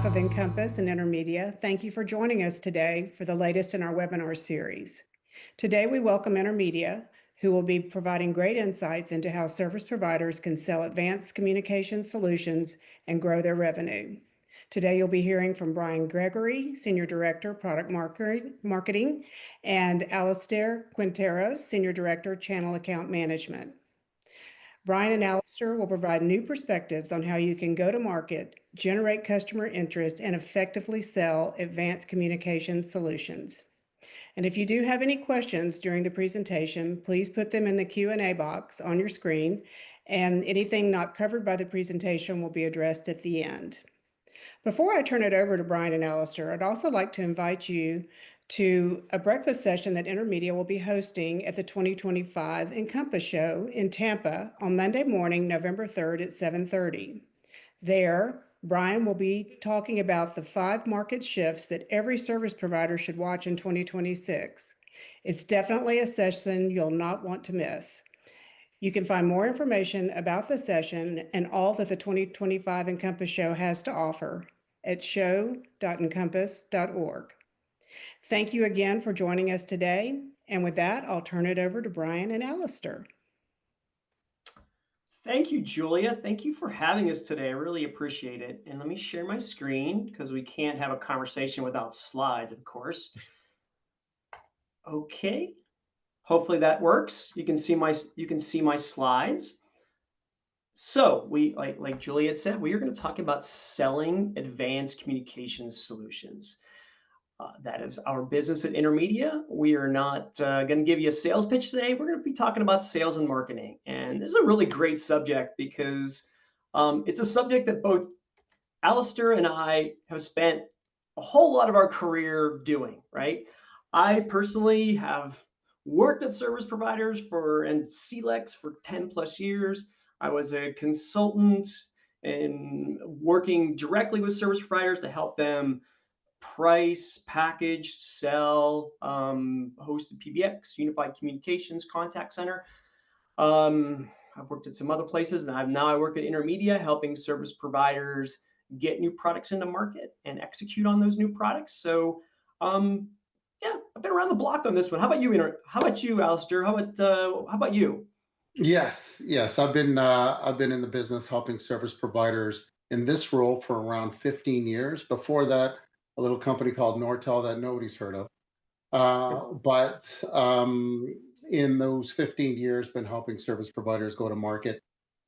behalf of Encompass and Intermedia, thank you for joining us today for the latest in our webinar series. Today, we welcome Intermedia, who will be providing great insights into how service providers can sell advanced communication solutions and grow their revenue. Today, you'll be hearing from Gregory, Senior Director, Product Marketing, and Allister, Quinteros, Senior Director, Channel Account Management. Brian and Allister will provide new perspectives on how you can go to market, generate customer interest, and effectively sell advanced communication solutions. And if you do have any questions during the presentation, please put them in the Q&A box on your screen, and anything not covered by the presentation will be addressed at the end. Before I turn it over to Brian and Allister, I'd also like to invite you to a breakfast session that Intermedia will be hosting at the 2025 Encompass Show in Tampa on Monday morning, November 3rd at 7:30. There, Brian will be talking about the 5 market shifts that every service provider should watch in 2026. It's definitely a session you'll not want to miss. You can find more information about the session and all that the 2025 Encompass Show has to offer at show.encompass.org. Thank you again for joining us today. And with that, I'll turn it over to Brian and Allister. Thank you, Julia. Thank you for having us today. I really appreciate it. And let me share my screen because we can't have a conversation without slides, of course. Okay. Hopefully that works. You can see my slides. So we, like Juliet said, we are going to talk about selling advanced communications solutions. That is our business at Intermedia. We are not going to give you a sales pitch today. We're going to be talking about sales and marketing. And this is a really great subject because it's a subject that both Allister and I have spent a whole lot of our career doing, right? I personally have worked at service providers and CLEX for 10 plus years. I was a consultant and working directly with service providers to help them price, package, sell, hosted PBX, unified communications, contact center. I've worked at some other places, and now I work at Intermedia, helping service providers get new products into market and execute on those new products. So, yeah, I've been around the block on this one. How about you, Allister? How about you? Yes. I've been in the business helping service providers in this role for around 15 years. Before that, a little company called Nortel that nobody's heard of. But in those 15 years, been helping service providers go to market,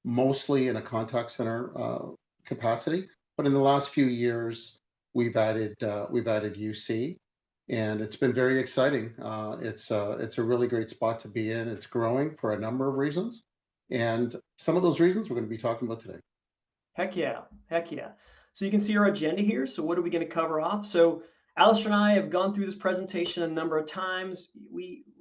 mostly in a contact center capacity. But in the last few years, we've added UC, and it's been very exciting. It's a really great spot to be in. It's growing for a number of reasons, and some of those reasons we're going to be talking about today. Heck yeah. So you can see our agenda here. So what are we going to cover off? So Allister and I have gone through this presentation a number of times.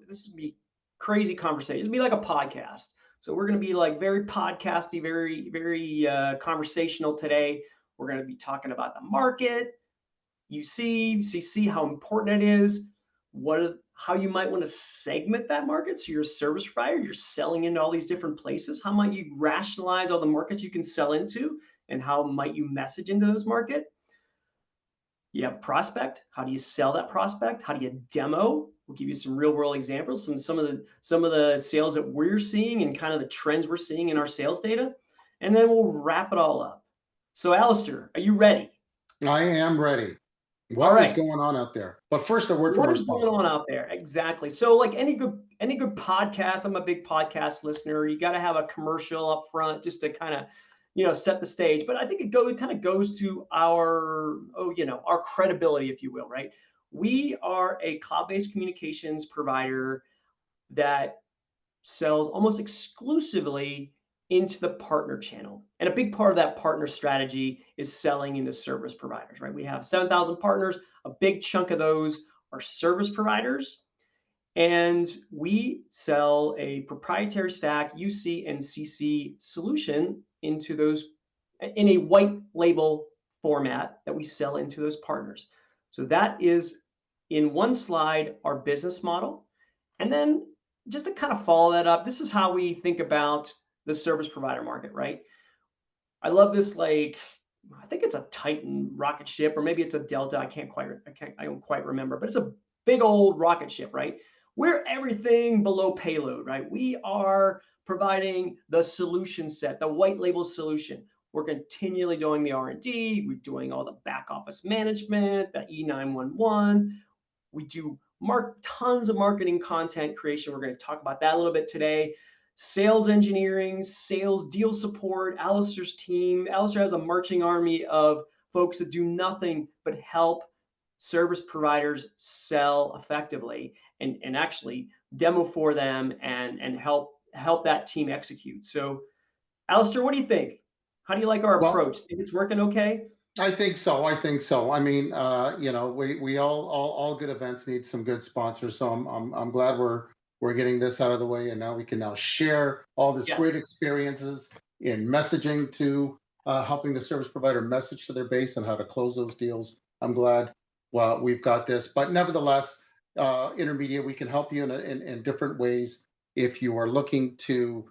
This would be crazy conversation. It'd be like a podcast. So we're going to be like very podcasty, very conversational today. We're going to be talking about the market, UC, CC, how important it is, how you might want to segment that market. So you're a service provider, you're selling into all these different places. How might you rationalize all the markets you can sell into, and how might you message into those markets? You have prospect. How do you sell that prospect? How do you demo? We'll give you some real world examples, some of the sales that we're seeing and kind of the trends we're seeing in our sales data, and then we'll wrap it all up. So Allister, are you ready? I am ready. What is going on out there? But first, a word from our sponsor. What is going on out there? Exactly. So like any good podcast, I'm a big podcast listener. You got to have a commercial up front just to kind of, set the stage. But I think it kind of goes to our credibility, if you will, right? We are a cloud-based communications provider that sells almost exclusively into the partner channel. And a big part of that partner strategy is selling into service providers, right? We have 7,000 partners. A big chunk of those are service providers. And we sell a proprietary stack, UC and CC solution into those in a white label format that we sell into those partners. So that is in one slide, our business model. And then just to kind of follow that up, this is how we think about the service provider market, right? I love this like I think it's a Titan rocket ship, or maybe it's a Delta. I don't quite remember, but it's a big old rocket ship, right? We're everything below payload, right? We are providing the solution set, the white label solution. We're continually doing the R&D. We're doing all the back office management, the E911. We do tons of marketing content creation. We're going to talk about that a little bit today. Sales engineering, sales deal support, Allister's team. Allister has a marching army of folks that do nothing but help service providers sell effectively and actually demo for them and help that team execute. So, Allister, what do you think? How do you like our Well, approach? Think it's working okay? I think so. I think so. I mean, we all good events need some good sponsors. So I'm glad we're getting this out of the way, and now we can now share all this great Yes. experiences in messaging to helping the service provider message to their base and how to close those deals. I'm glad we've got this, but nevertheless, Intermedia, we can help you in different ways if you are looking to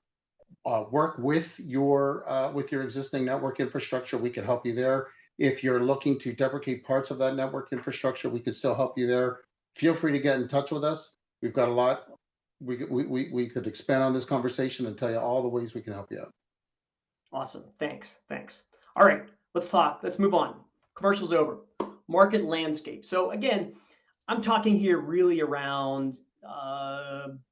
work with your existing network infrastructure. We can help you there. If you're looking to deprecate parts of that network infrastructure, we can still help you there. Feel free to get in touch with us. We've got a lot. We could expand on this conversation and tell you all the ways we can help you out. Awesome. Thanks. All right, let's talk. Let's move on. Commercials over. Market landscape. So again, I'm talking here really around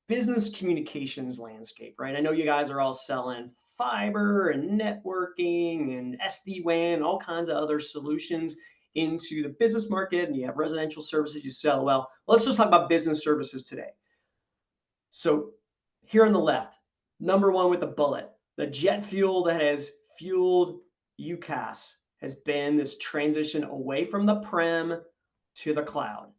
business communications landscape, right? I know you guys are all selling fiber and networking and SD-WAN, all kinds of other solutions into the business market, and you have residential services you sell. Well, let's just talk about business services today. So here on the left, number one with the bullet, the jet fuel that has fueled UCaaS has been this transition away from the prem to the cloud,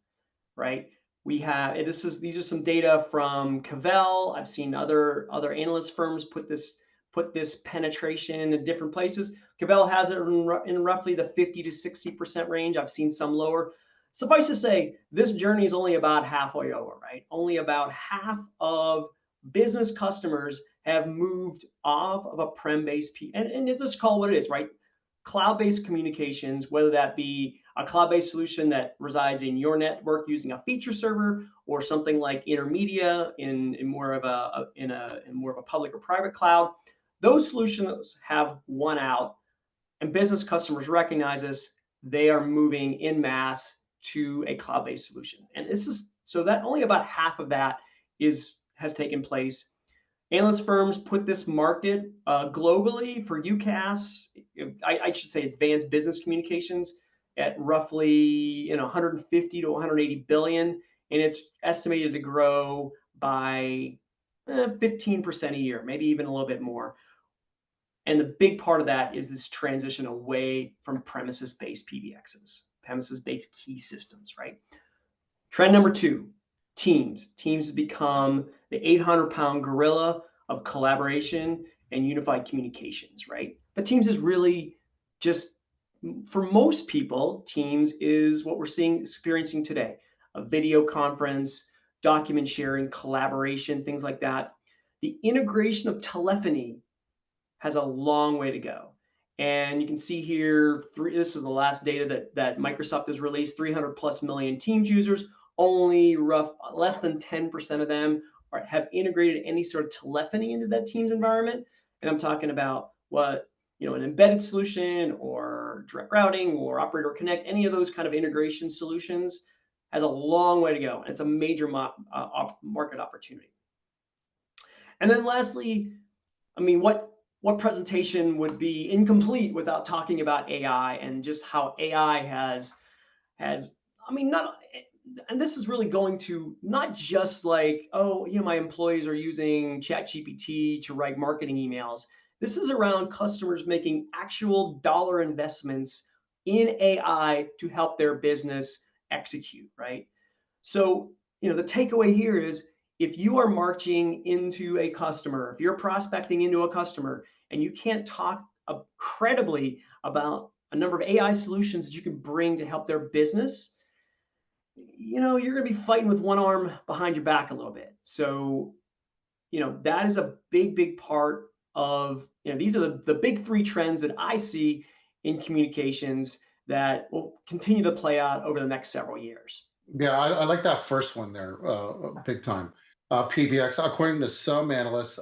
right? These are some data from Cavell. I've seen other analyst firms put this penetration in different places. Cavell has it in roughly the 50 to 60% range. I've seen some lower. Suffice to say, this journey is only about halfway over, right? Only about half of business customers have moved off of a prem-based and it's just call what it is, right? Cloud-based communications, whether that be a cloud-based solution that resides in your network using a feature server, or something like Intermedia in more of a public or private cloud. Those solutions have won out, and business customers recognize this. They are moving in mass to a cloud-based solution, and this is so that only about half of that has taken place. Analyst firms put this market globally for UCaaS, I should say advanced business communications, at roughly 150 to 180 billion, and it's estimated to grow by 15% a year, maybe even a little bit more. And the big part of that is this transition away from premises-based PBXs, premises-based key systems, right? Trend number two, Teams. Teams has become the 800-pound gorilla of collaboration and unified communications, right? But Teams is really just, for most people, Teams is what we're experiencing today. A video conference, document sharing, collaboration, things like that. The integration of telephony has a long way to go. And you can see here, this is the last data that Microsoft has released, 300 plus million Teams users. Only less than 10% of them have integrated any sort of telephony into that Teams environment. And I'm talking about an embedded solution or direct routing or Operator Connect, any of those kind of integration solutions has a long way to go. And it's a major market opportunity. And then lastly, I mean, what presentation would be incomplete without talking about AI and just how AI has, and this is really going to not just like, my employees are using ChatGPT to write marketing emails. This is around customers making actual dollar investments in AI to help their business execute, right? So, the takeaway here is, if you are marching into a customer, if you're prospecting into a customer and you can't talk credibly about a number of AI solutions that you can bring to help their business, you're going to be fighting with one arm behind your back a little bit. So, that is a big part of, these are the big three trends that I see in communications that will continue to play out over the next several years. Yeah, I like that first one there, big time. PBX, according to some analysts,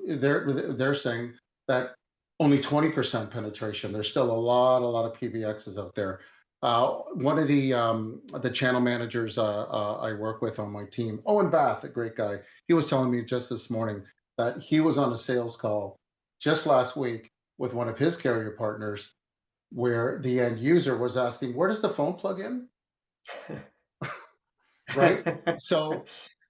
they're saying that only 20% penetration. There's still a lot of PBXs out there. One of the channel managers I work with on my team, Owen Bath, a great guy, he was telling me just this morning that he was on a sales call just last week with one of his carrier partners, where the end user was asking, "Where does the phone plug in?" Right? So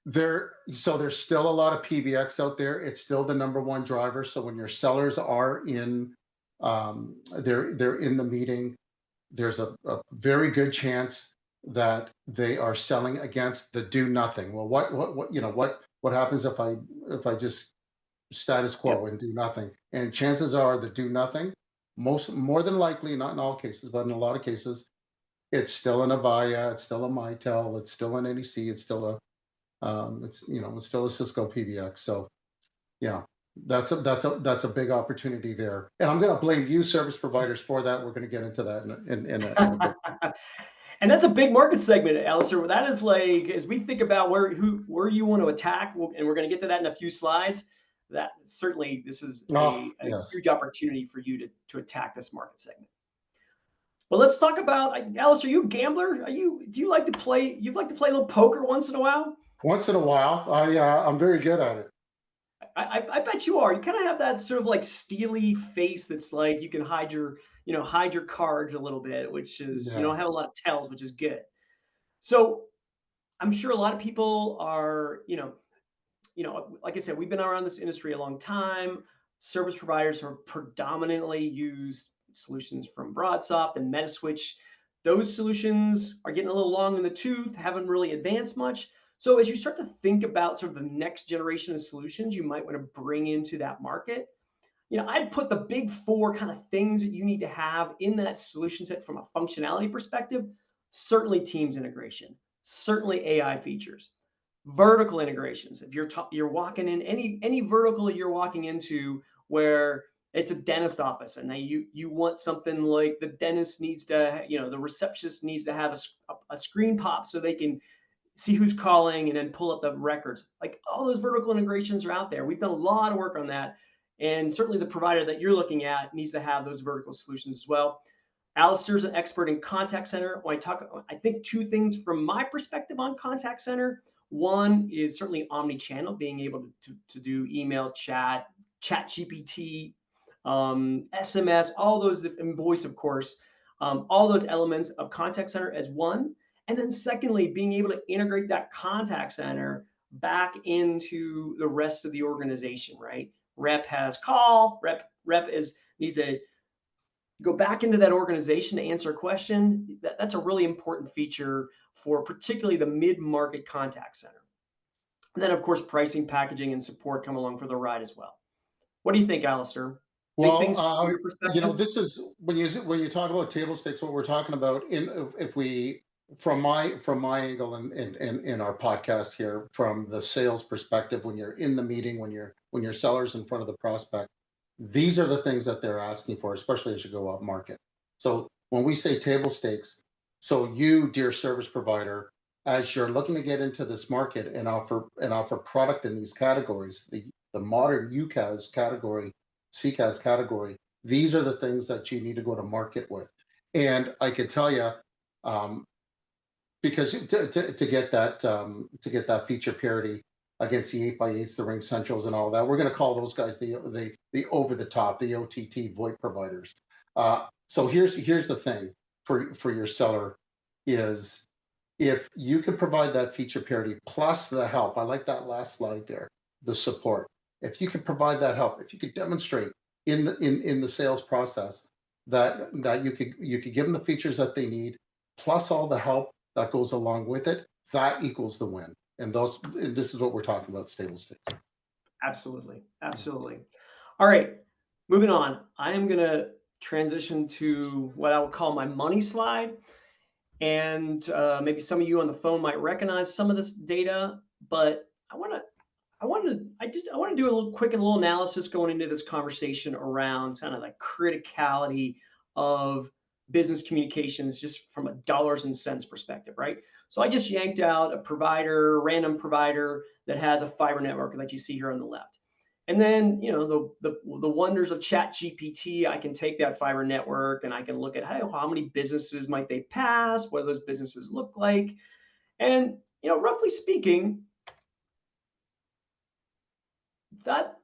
there's still a lot of PBX out there. It's still the number one driver. So when your sellers are in, they're in the meeting, there's a very good chance that they are selling against the do nothing. Well, what happens if I just status quo Yep. and do nothing? And chances are the do nothing, more than likely, not in all cases, but in a lot of cases, it's still an Avaya, it's still a Mitel, it's still an NEC, it's still it's still a Cisco PBX. So yeah, that's a big opportunity there. And I'm going to blame you, service providers, for that. We're going to get into that in a bit. And that's a big market segment, Allister. That is like, as we think about where you want to attack, and we're going to get to that in a few slides. That certainly, this is Oh, a yes. huge opportunity for you to attack this market segment. Well, let's talk about, Allister, are you a gambler? Do you like to play? You like to play a little poker once in a while? Once in a while, I'm very good at it. I bet you are. You kind of have that sort of like steely face that's like you can hide your cards a little bit, which is, you Yeah. don't have a lot of tells, which is good. So I'm sure a lot of people are, like I said, we've been around this industry a long time. Service providers have predominantly used solutions from BroadSoft and Metaswitch. Those solutions are getting a little long in the tooth, haven't really advanced much. So as you start to think about sort of the next generation of solutions you might want to bring into that market, I'd put the big four kind of things that you need to have in that solution set from a functionality perspective. Certainly Teams integration, certainly AI features, vertical integrations. If you're walking in any vertical you're walking into where it's a dentist office and you want something like the dentist needs to, the receptionist needs to have a screen pop so they can see who's calling and then pull up the records. Like, all those vertical integrations are out there. We've done a lot of work on that. And certainly the provider that you're looking at needs to have those vertical solutions as well. Allister's an expert in contact center. When I think two things from my perspective on contact center. One is certainly omni-channel, being able to do email, chat GPT, SMS, all those, and voice, of course, all those elements of contact center as one. And then secondly, being able to integrate that contact center back into the rest of the organization, right? Rep has call, rep needs to go back into that organization to answer a question. That's a really important feature for particularly the mid-market contact center. And then, of course, pricing, packaging, and support come along for the ride as well. What do you think, Allister? Big things from your perspective? This is when you talk about table stakes, what we're talking about if we from my angle in our podcast here, from the sales perspective, when you're in the meeting, when your seller's in front of the prospect, these are the things that they're asking for, especially as you go up market. So when we say table stakes, so you, dear service provider, as you're looking to get into this market and offer product in these categories, the modern UCaaS category, CCaaS category, these are the things that you need to go to market with. And I could tell you, because to get that feature parity against the 8x8s, the Ring Centrals, and all that, we're going to call those guys the over the top, the OTT VoIP providers. So here's the thing for your seller is, if you could provide that feature parity plus the help. I like that last slide there, the support. If you could provide that help, if you could demonstrate in the sales process that you could give them the features that they need, plus all the help that goes along with it, that equals the win. And this is what we're talking about, table stakes. Absolutely. All right, moving on. I am going to transition to what I would call my money slide. And maybe some of you on the phone might recognize some of this data, but I want to do a little analysis going into this conversation around kind of the criticality of business communications just from a dollars and cents perspective, right? So I just yanked out a provider, random provider that has a fiber network that you see here on the left. And then, the wonders of Chat GPT, I can take that fiber network and I can look at how many businesses might they pass, what those businesses look like. And, roughly speaking, that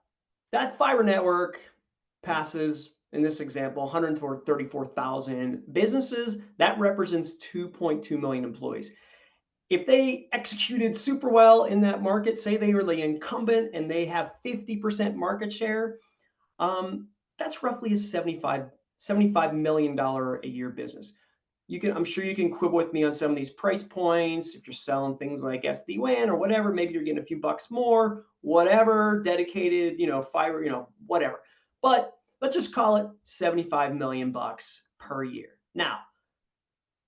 fiber network passes, in this example, 134,000 businesses. That represents 2.2 million employees. If they executed super well in that market, say they were the incumbent and they have 50% market share, that's roughly a $75 million a year business. I'm sure you can quibble with me on some of these price points. If you're selling things like SD-WAN or whatever, maybe you're getting a few bucks more, whatever, dedicated, fiber, whatever. But let's just call it 75 million bucks per year. Now,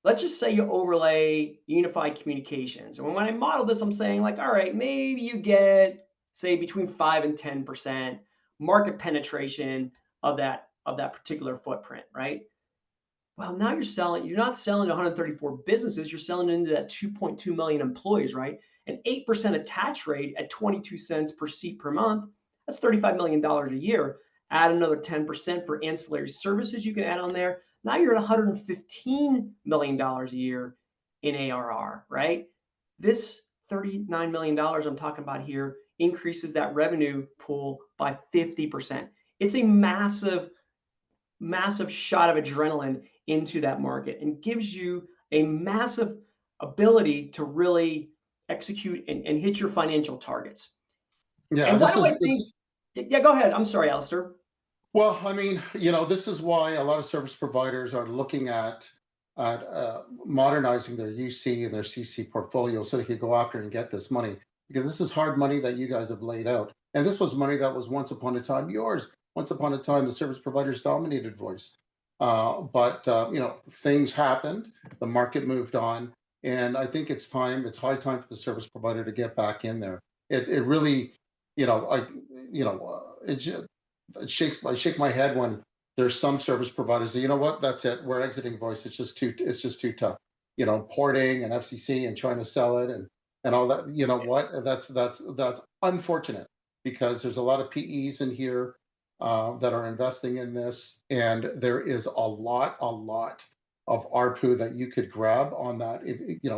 let's just say you overlay unified communications. And when I model this, I'm saying like, all right, maybe you get, say, between 5 and 10% market penetration of that particular footprint, right? Well, now you're not selling 134 businesses, you're selling into that 2.2 million employees, right? An 8% attach rate at 22 cents per seat per month, that's $35 million a year. Add another 10% for ancillary services you can add on there. Now you're at $115 million a year in ARR, right? This $39 million I'm talking about here increases that revenue pool by 50%. It's a massive shot of adrenaline into that market and gives you a massive ability to really execute and hit your financial targets. Yeah, And why do I think? Yeah, go ahead. I'm sorry, Allister. Well, I mean, this is why a lot of service providers are looking at modernizing their UC and their CC portfolio so they can go after and get this money, because this is hard money that you guys have laid out. And this was money that was once upon a time yours. Once upon a time, the service providers dominated voice. But things happened, the market moved on, and I think it's high time for the service provider to get back in there. It really, I shake my head when there's some service providers that, what, that's it, we're exiting voice. It's just too tough. Porting and FCC and trying to sell it and all that. You know what? That's unfortunate, because there's a lot of PEs in here that are investing in this, and there is a lot of ARPU that you could grab on that.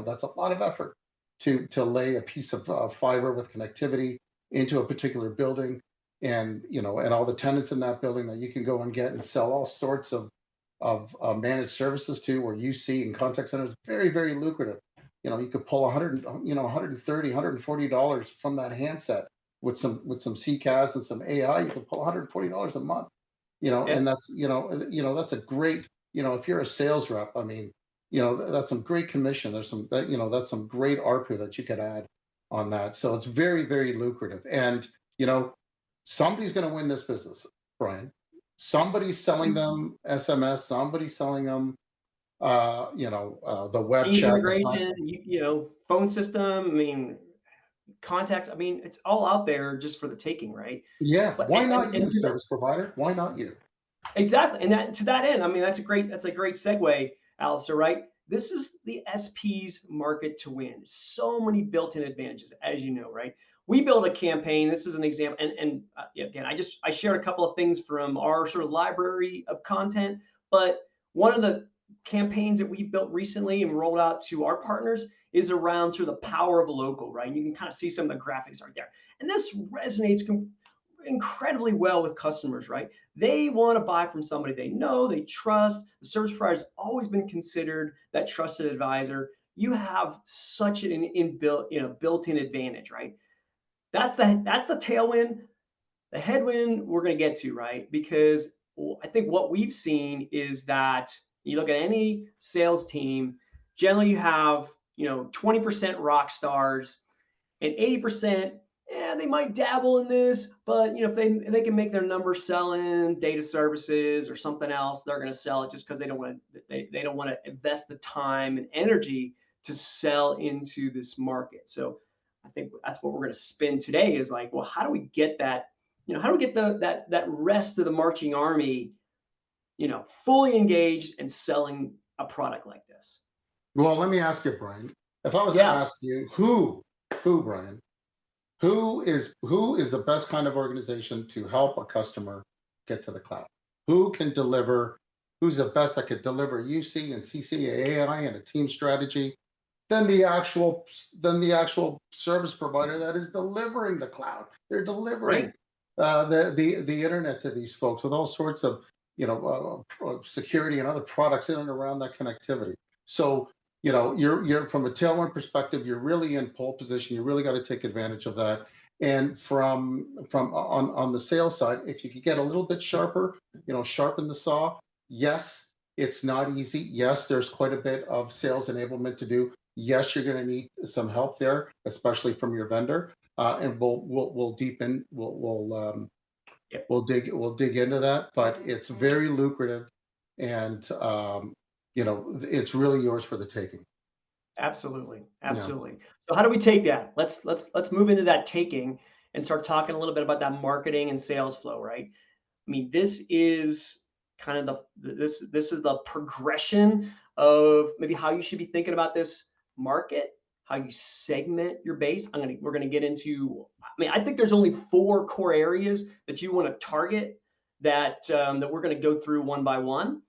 That's a lot of effort to lay a piece of fiber with connectivity into a particular building, and and all the tenants in that building that you can go and get and sell all sorts of managed services to, where UC and contact centers very, very lucrative. You could pull 100, $130, $140 from that handset with some CCaaS and some AI. You can pull $140 a month. Yeah. And that's that's a great, if you're a sales rep, I mean, that's some great commission. There's some that's some great ARPU that you could add on that. So it's very, very lucrative. And somebody's going to win this business, Brian. Somebody's selling them SMS. Somebody's selling them, the web Teams chat, integration, phone system. I mean, contacts. I mean, it's all out there just for the taking, right? Yeah. But Why not you, service provider? Why not you? Exactly. And to that end, I mean, that's a great segue, Allister, right? This is the SP's market to win. So many built-in advantages, as you know, right? We build a campaign. This is an example. And again, I shared a couple of things from our sort of library of content, but one of the campaigns that we built recently and rolled out to our partners is around sort of the power of local, right? And you can kind of see some of the graphics right there. And this resonates incredibly well with customers, right? They want to buy from somebody they know, they trust. The service provider has always been considered that trusted advisor. You have such an built-in advantage, right? That's the tailwind. The headwind we're going to get to, right? Because I think what we've seen is that you look at any sales team, generally you have 20% rock stars and 80%. Yeah, they might dabble in this, but if they can make their numbers selling data services or something else, they're going to sell it just because they don't want to invest the time and energy to sell into this market. So I think that's what we're going to spin today is like, well, how do we get that? How do we get that rest of the marching army, fully engaged in selling a product like this? Well, let me ask you, Brian. If I was to Yeah, ask you, Brian, who is the best kind of organization to help a customer get to the cloud? Who can deliver? Who's the best that could deliver UC and CC AI and a team strategy? Than the actual service provider that is delivering the cloud. They're right. delivering the internet to these folks with all sorts of security and other products in and around that connectivity. So you're from a tailwind perspective, you're really in pole position. You really got to take advantage of that. And from on the sales side, if you could get a little bit sharper, sharpen the saw. Yes, it's not easy. Yes, there's quite a bit of sales enablement to do. Yes, you're going to need some help there, especially from your vendor. And we'll deepen. Yep. We'll dig into that. But it's very lucrative, and it's really yours for the taking. Absolutely. Yeah. Absolutely. So how do we take that? Let's move into that taking and start talking a little bit about that marketing and sales flow, right? I mean, this is kind of this is the progression of maybe how you should be thinking about this market, how you segment your base. We're gonna get into. I mean, I think there's only 4 core areas that you want to target that we're gonna go through one by one.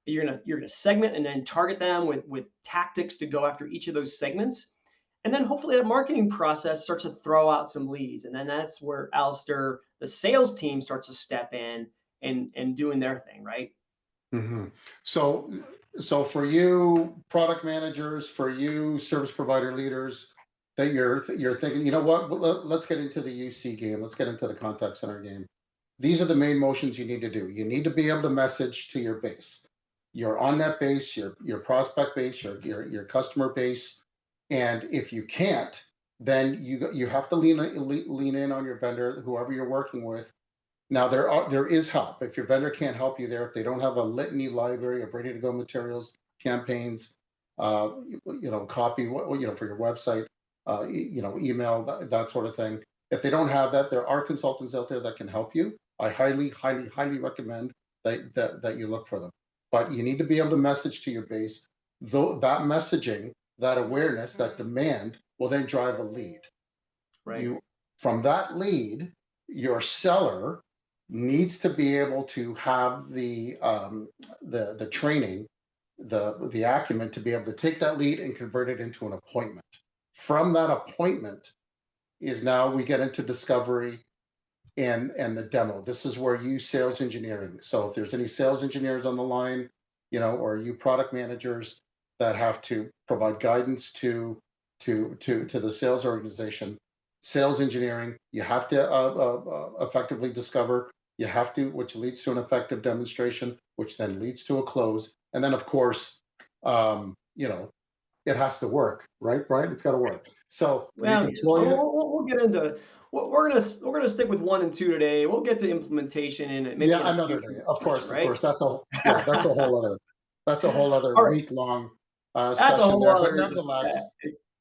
You're gonna segment and then target them with tactics to go after each of those segments. And then hopefully that marketing process starts to throw out some leads. And then that's where Allister, the sales team, starts to step in and doing their thing, right? hmm So, for you product managers, for you service provider leaders, that you're thinking, you know what? Let's get into the UC game. Let's get into the contact center game. These are the main motions you need to do. You need to be able to message to your base, your on-net base, your prospect base, your customer base, and if you can't, then you have to lean in on your vendor, whoever you're working with. Now there is help. If your vendor can't help you there, if they don't have a litany library of ready to go materials, campaigns, copy, for your website, email, that sort of thing. If they don't have that, there are consultants out there that can help you. I highly, highly, highly recommend that you look for them. But you need to be able to message to your base. Though that messaging, that awareness, that demand will then drive a lead. Right. You From that lead, your seller needs to be able to have the training, the acumen to be able to take that lead and convert it into an appointment. From that appointment is now we get into discovery and the demo. This is where you sales engineering. So if there's any sales engineers on the line, or you product managers that have to provide guidance to the sales organization, sales engineering, you have to effectively discover. You have to, which leads to an effective demonstration, which then leads to a close, and then of course, it has to work, right? Brian, it's got to work. So you Well, deploy it. we'll get into. We're gonna stick with 1 and 2 today. We'll get to implementation in maybe Yeah, in a another future day. discussion, Of right? course. That's a whole other All right, week-long that's a session whole there. But other. nevertheless,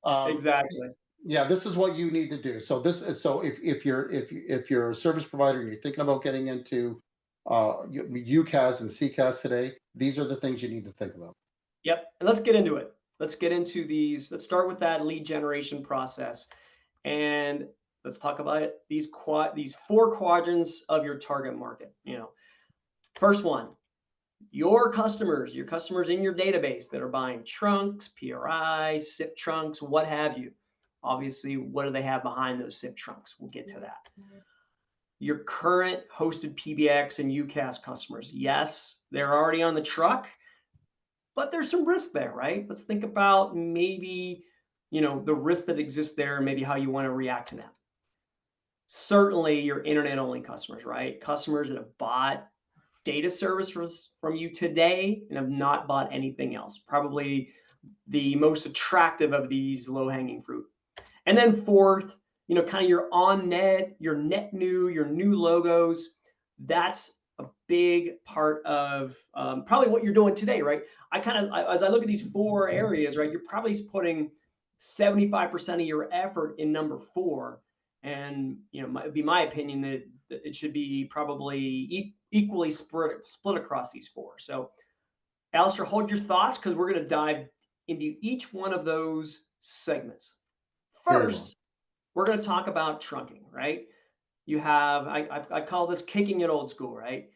um, Exactly. yeah, this is what you need to do. So if you're a service provider and you're thinking about getting into UCaaS and CCaaS today, these are the things you need to think about. Yep. And let's get into it. Let's get into these. Let's start with that lead generation process, and let's talk about it. These 4 quadrants of your target market. First one, your customers in your database that are buying trunks, PRI, SIP trunks, what have you. Obviously, what do they have behind those SIP trunks? We'll get to that. Your current hosted PBX and UCaaS customers. Yes, they're already on the truck, but there's some risk there, right? Let's think about maybe, the risk that exists there and maybe how you want to react to them. Certainly your internet only customers, right? Customers that have bought data services from you today and have not bought anything else. Probably the most attractive of these low-hanging fruit. And then fourth, kind of your on-net, your net new, your new logos. That's a big part of probably what you're doing today, right? As I look at these 4 areas, right, you're probably putting 75% of your effort in number 4. And, it'd be my opinion that it should be probably equally split across these four. So Allister, hold your thoughts because we're going to dive into each one of those segments. Very well. First, we're going to talk about trunking, right? You have, I call this kicking it old school, right?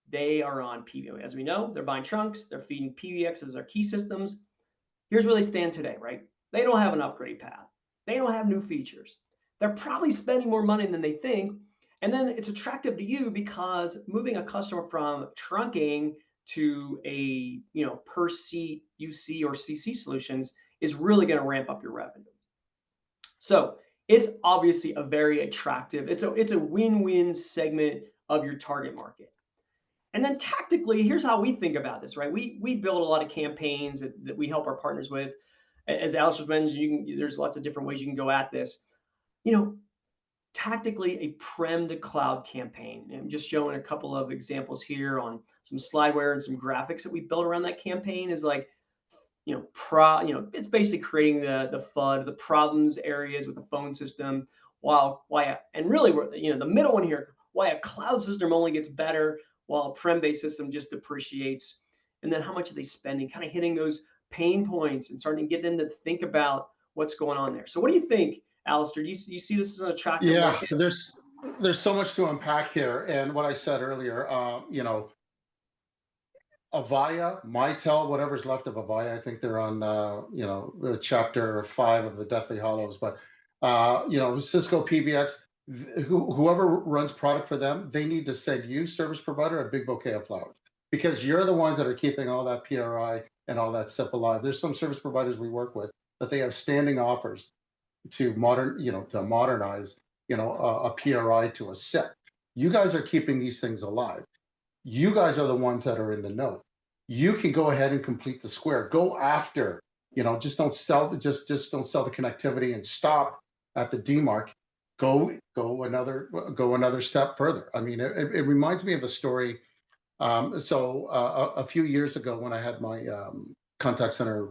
They are on PBX. As we know, they're buying trunks. They're feeding PBX as their key systems. Here's where they stand today, right? They don't have an upgrade path. They don't have new features. They're probably spending more money than they think. And then it's attractive to you because moving a customer from trunking to a per seat UC or CC solutions is really going to ramp up your revenue. So it's obviously a very attractive, it's a win-win segment of your target market. And then tactically, here's how we think about this, right? We build a lot of campaigns that we help our partners with. As Alice was mentioning, there's lots of different ways you can go at this. Tactically, a prem to cloud campaign. And I'm just showing a couple of examples here on some slideware and some graphics that we built around that campaign is like, it's basically creating the FUD, the problems areas with the phone system, and really, the middle one here, why a cloud system only gets better while a prem-based system just depreciates, and then how much are they spending, kind of hitting those pain points and starting to get into think about what's going on there. So what do you think, Allister? Do you see this as an attractive market? There's so much to unpack here, and what I said earlier, Avaya, Mitel, whatever's left of Avaya, I think they're on chapter 5 of the Deathly Hollows, but Cisco PBX, whoever runs product for them, they need to send you, service provider, a big bouquet of flowers, because you're the ones that are keeping all that PRI and all that SIP alive. There's some service providers we work with that they have standing offers to modernize a PRI to a SIP. You guys are keeping these things alive. You guys are the ones that are in the know. You can go ahead and complete the square. Go after, just don't sell the connectivity and stop at the DMARC. Go another step further. I mean, it reminds me of a story. A few years ago, when I had my contact center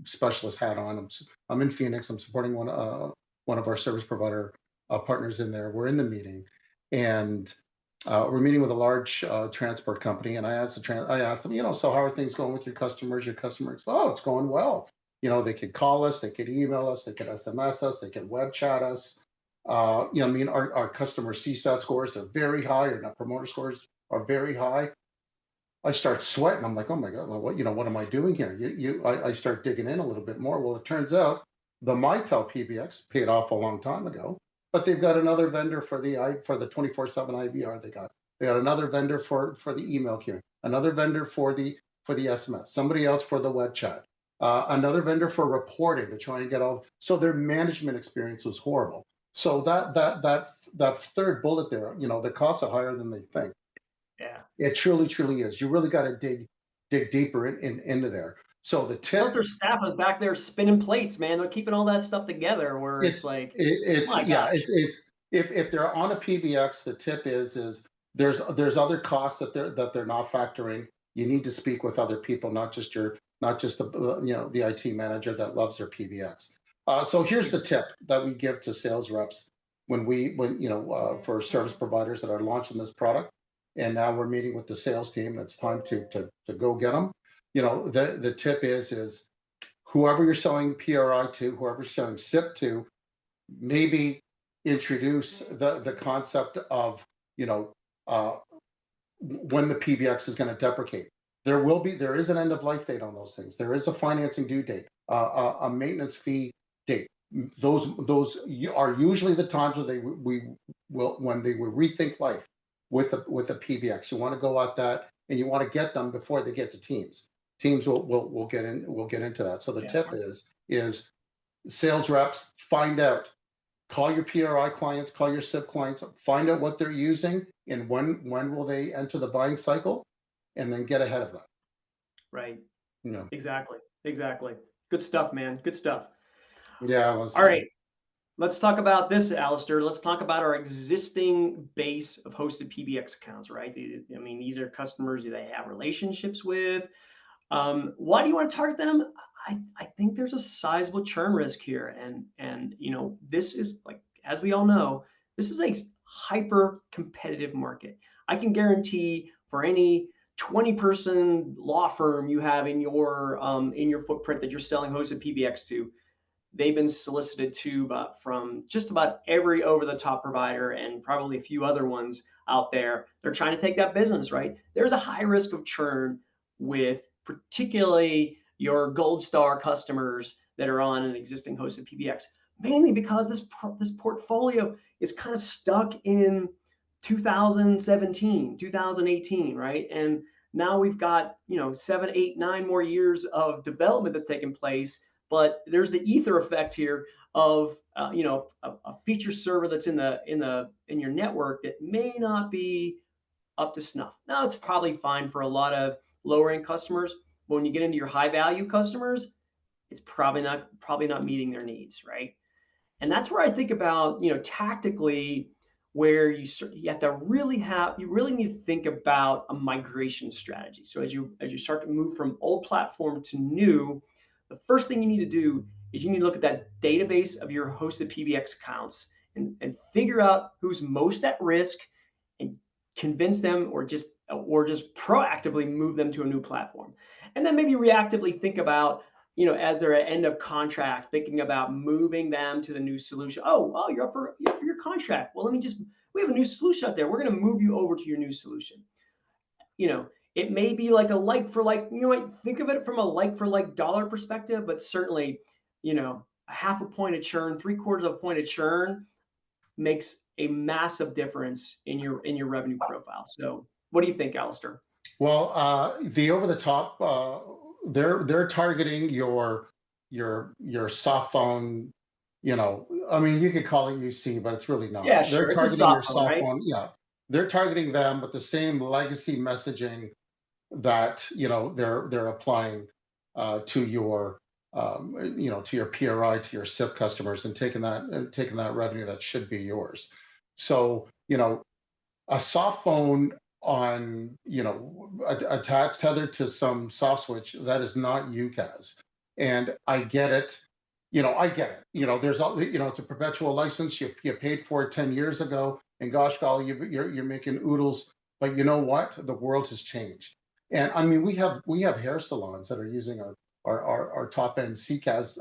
specialist hat on, I'm in Phoenix. I'm supporting one of our service provider partners in there. We're in the meeting, and we're meeting with a large transport company, and I asked them, so how are things going with your customers? Your customers, it's going well. They could call us, they could email us, they could SMS us, they could web chat us. Our customer CSAT scores are very high, or net promoter scores are very high. I start sweating. I'm like, oh my God, well, what am I doing here? I start digging in a little bit more. Well, it turns out the Mitel PBX paid off a long time ago, but they've got another vendor for the 24/7 IVR. They got another vendor for the email queuing, another vendor for the SMS, somebody else for the web chat, another vendor for reporting to try and get all. So their management experience was horrible. So that third bullet there, the costs are higher than they think. Yeah, it truly is. You really got to dig deeper into there. So the tip. Plus, their staff is back there spinning plates, man. They're keeping all that stuff together. Where it's if they're on a PBX, the tip is there's other costs that they're not factoring. You need to speak with other people, not just the IT manager that loves their PBX. So here's the tip that we give to sales reps for service providers that are launching this product. And now we're meeting with the sales team, and it's time to go get them. The tip is whoever you're selling PRI to, whoever you're selling SIP to, maybe introduce the concept of when the PBX is going to deprecate. There is an end of life date on those things. There is a financing due date, a maintenance fee date. Those are usually the times when they will rethink life with a PBX. You want to go at that, and you want to get them before they get to Teams. Teams will get into that. So the tip is sales reps, find out, call your PRI clients, call your SIP clients, find out what they're using and when will they enter the buying cycle, and then get ahead of that. Right. Exactly. Good stuff, man. Good stuff. Yeah. All right. Let's talk about this, Allister. Let's talk about our existing base of hosted PBX accounts, right? I mean, these are customers that they have relationships with. Why do you want to target them? I think there's a sizable churn risk here. And this is, like, as we all know, this is a hyper competitive market. I can guarantee for any 20-person law firm you have in your footprint that you're selling hosted PBX to. They've been solicited to from just about every over-the-top provider and probably a few other ones out there. They're trying to take that business, right? There's a high risk of churn with particularly your gold star customers that are on an existing hosted PBX, mainly because this portfolio is kind of stuck in 2017, 2018, right? And now we've got 7, 8, 9 more years of development that's taken place. But there's the ether effect here of a feature server that's in your network that may not be up to snuff. Now it's probably fine for a lot of lower end customers, but when you get into your high value customers, it's probably not meeting their needs, right? And that's where I think about tactically, where you really need to think about a migration strategy. So as you start to move from old platform to new, the first thing you need to do is you need to look at that database of your hosted PBX accounts and figure out who's most at risk and convince them or just proactively move them to a new platform. And then maybe reactively think about, as they're at end of contract, thinking about moving them to the new solution. Oh, you're up for your contract. Well, we have a new solution out there. We're going to move you over to your new solution. It may be like a like for like, think of it from a like for like dollar perspective, but certainly, a half a point of churn, 3/4 of a point of churn makes a massive difference in your revenue profile. So what do you think, Allister? Well, the over the top, they're targeting your soft phone. I mean, you could call it UC, but it's really not. Yeah, They're sure. It's a targeting your soft phone, soft right? phone. Yeah, they're targeting them with the same legacy messaging that they're applying to your to your PRI, to your SIP customers, and taking that revenue that should be yours. So a soft phone on attached, tethered to some soft switch, that is not UCaaS. And I get it. I get it. There's it's a perpetual license. You paid for it 10 years ago, and gosh golly, you're making oodles. But you know what? The world has changed. And I mean, we have hair salons that are using our top end CCaaS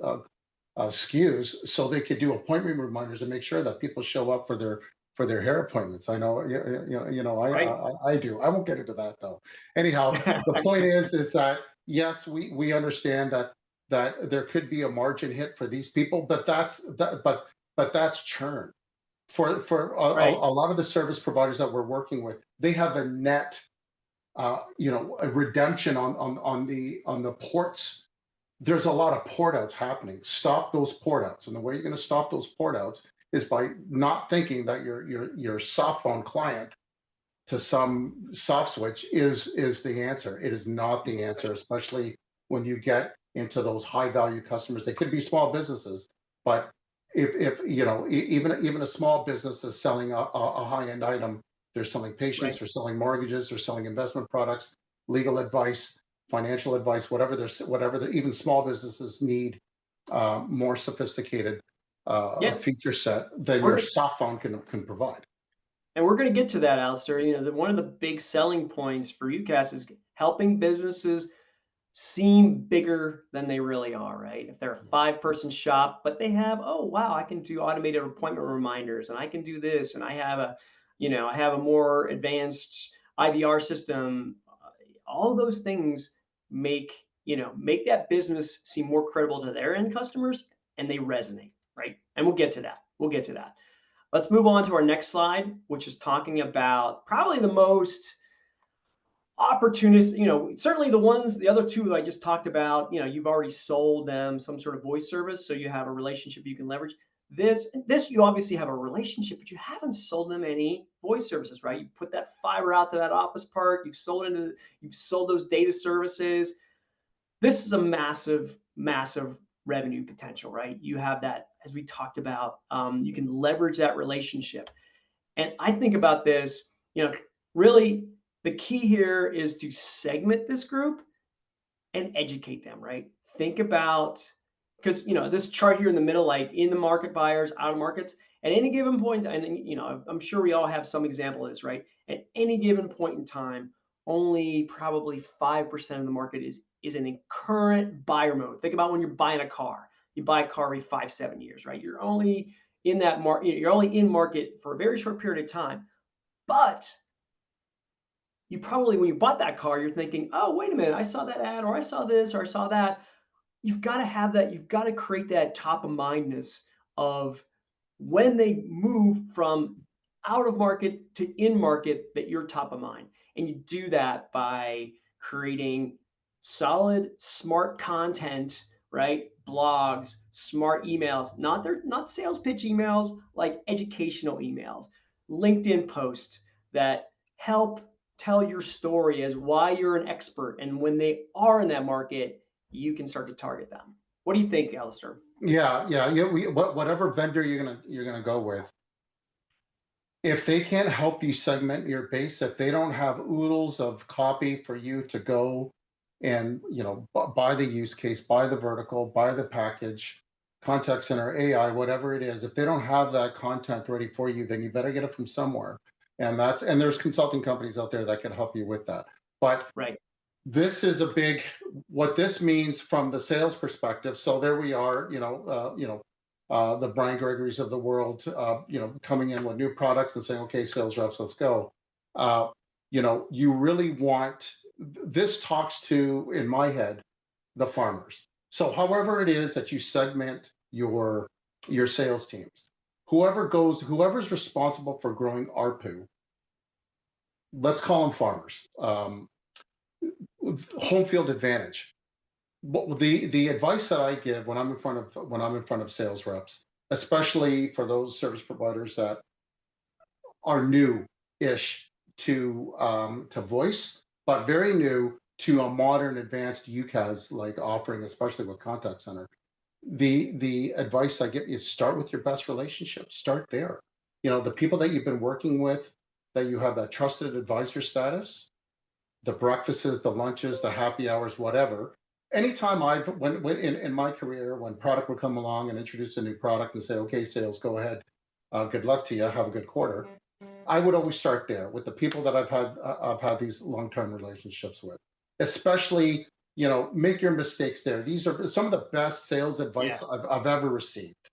SKUs, so they could do appointment reminders and make sure that people show up for their hair appointments. I know, Right. I do. I won't get into that though. Anyhow, the point is that yes, we understand that there could be a margin hit for these people, but that's churn. For Right. a lot of the service providers that we're working with, they have a net a redemption on the ports. There's a lot of port outs happening. Stop those port outs. And the way you're going to stop those port outs is by not thinking that your soft phone client to some soft switch is the answer. It is not the answer, especially when you get into those high value customers. They could be small businesses, but if even a small business is selling a high end item, they're selling patients, Right. they're selling mortgages, they're selling investment products, legal advice, financial advice, even small businesses need more sophisticated Yeah. feature set than your soft phone can provide. And we're going to get to that, Alistair. One of the big selling points for UCaaS is helping businesses seem bigger than they really are, right? If they're a 5-person shop, but they have, oh wow, I can do automated appointment reminders, and I can do this, and I have a more advanced IVR system. All of those things make that business seem more credible to their end customers, and they resonate, right? And we'll get to that. Let's move on to our next slide, which is talking about probably the most opportunists, certainly the other two that I just talked about, you've already sold them some sort of voice service, so you have a relationship you can leverage. This you obviously have a relationship, but you haven't sold them any voice services, right? You put that fiber out to that office park, you've sold those data services. This is a massive, massive revenue potential, right? You have that, as we talked about, you can leverage that relationship. And I think about this, really the key here is to segment this group and educate them, right? Think about, because this chart here in the middle, like in the market buyers, out of markets, at any given point, and I'm sure we all have some example of this, right? At any given point in time, only probably 5% of the market is in current buyer mode. Think about when you're buying a car. You buy a car every 5-7 years, right? You're only in that market. You're only in market for a very short period of time. But you probably, when you bought that car, you're thinking, oh, wait a minute, I saw that ad, or I saw this, or I saw that. You've got to have that. You've got to create that top of mindness of when they move from out of market to in market, that you're top of mind. And you do that by creating solid, smart content, right? Blogs, smart emails, not sales pitch emails, like educational emails, LinkedIn posts that help tell your story as why you're an expert. And when they are in that market, you can start to target them. What do you think, Allister? Yeah. Whatever vendor you're gonna go with, if they can't help you segment your base, if they don't have oodles of copy for you to go and buy the use case, buy the vertical, buy the package, contact center, AI, whatever it is, if they don't have that content ready for you, then you better get it from somewhere. And there's consulting companies out there that can help you with that. But right. This is a big, what this means from the sales perspective. So there we are, the Brian Gregory's of the world, coming in with new products and saying, okay, sales reps, let's go. You really want, this talks to, in my head, the farmers. So however it is that you segment your sales teams, whoever's responsible for growing ARPU, let's call them farmers. Home field advantage. The advice that I give when I'm in front of sales reps, especially for those service providers that are new-ish to voice, but very new to a modern advanced UCaaS like offering, especially with contact center. The advice I give is start with your best relationships. Start there. The people that you've been working with, that you have that trusted advisor status, the breakfasts, the lunches, the happy hours, whatever. Anytime when in my career, when product would come along and introduce a new product and say, okay, sales, go ahead. Good luck to you. Have a good quarter. I would always start there with the people that I've had these long-term relationships with, especially, make your mistakes there. These are some of the best sales advice I've ever received,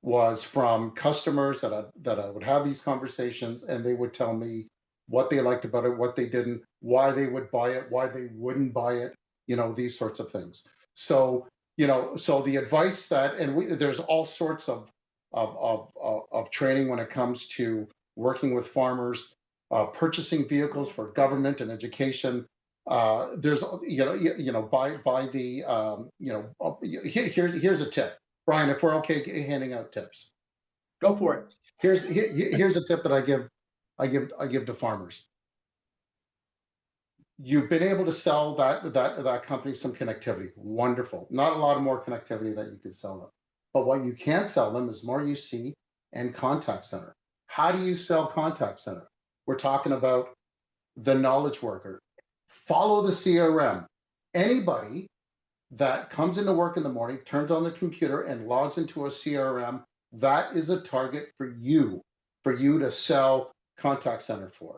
was from customers that I would have these conversations, and they would tell me what they liked about it, what they didn't, why they would buy it, why they wouldn't buy it, these sorts of things. So, so the advice that, and there's all sorts of training when it comes to working with farmers, purchasing vehicles for government and education. There's, by the, here's a tip, Brian, if we're okay handing out tips. Go for it. Here's a tip that I give to farmers. You've been able to sell that company some connectivity. Wonderful. Not a lot of more connectivity that you can sell them. But what you can sell them is more UC and contact center. How do you sell contact center? We're talking about the knowledge worker. Follow the CRM. Anybody that comes into work in the morning, turns on the computer and logs into a CRM, that is a target for you to sell contact center for.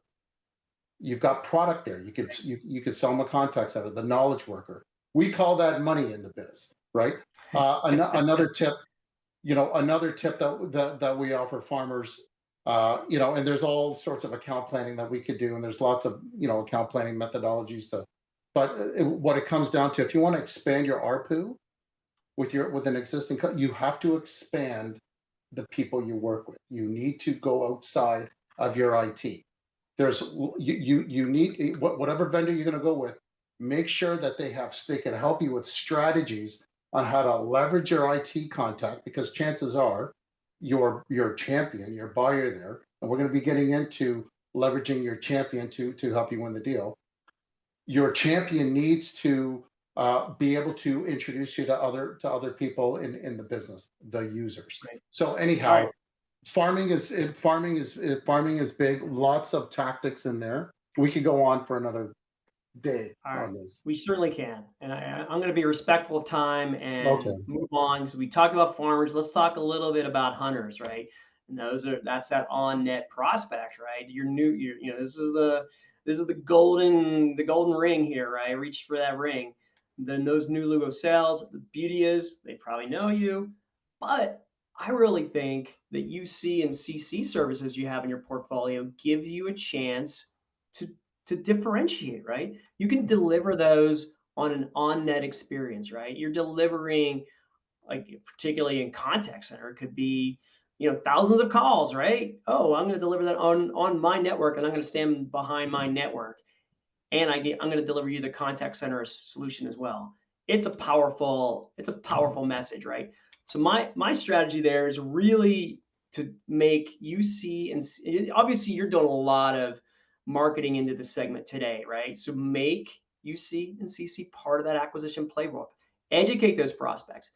You've got product there. You could sell them a contact center, the knowledge worker. We call that money in the biz, right? Another tip, that we offer farmers, and there's all sorts of account planning that we could do, and there's lots of account planning methodologies but what it comes down to, if you want to expand your ARPU with an existing, you have to expand the people you work with. You need to go outside of your IT. You need, whatever vendor you're going to go with, make sure that they can help you with strategies on how to leverage your IT contact, because chances are your champion, your buyer there, and we're going to be getting into leveraging your champion to help you win the deal. Your champion needs to be able to introduce you to other people in the business, the users. Right. So anyhow, right. Farming is big. Lots of tactics in there. We could go on for another day on this. We certainly can, and I'm going to be respectful of time and move on. So we talked about farmers. Let's talk a little bit about hunters, right? And that's that on-net prospect, right? This is this is the golden ring here, right? Reach for that ring. Then those new logo sales, the beauty is they probably know you, but I really think that UC and CC services you have in your portfolio gives you a chance to differentiate, right? You can deliver those on an on-net experience, right? You're delivering, like particularly in contact center, it could be, thousands of calls, right? Oh, I'm going to deliver that on my network, and I'm going to stand behind my network, and I'm going to deliver you the contact center solution as well. It's a powerful message, right? So my strategy there is really to make UC, and obviously you're doing a lot of marketing into the segment today, right? So make UC and CC part of that acquisition playbook. Educate those prospects.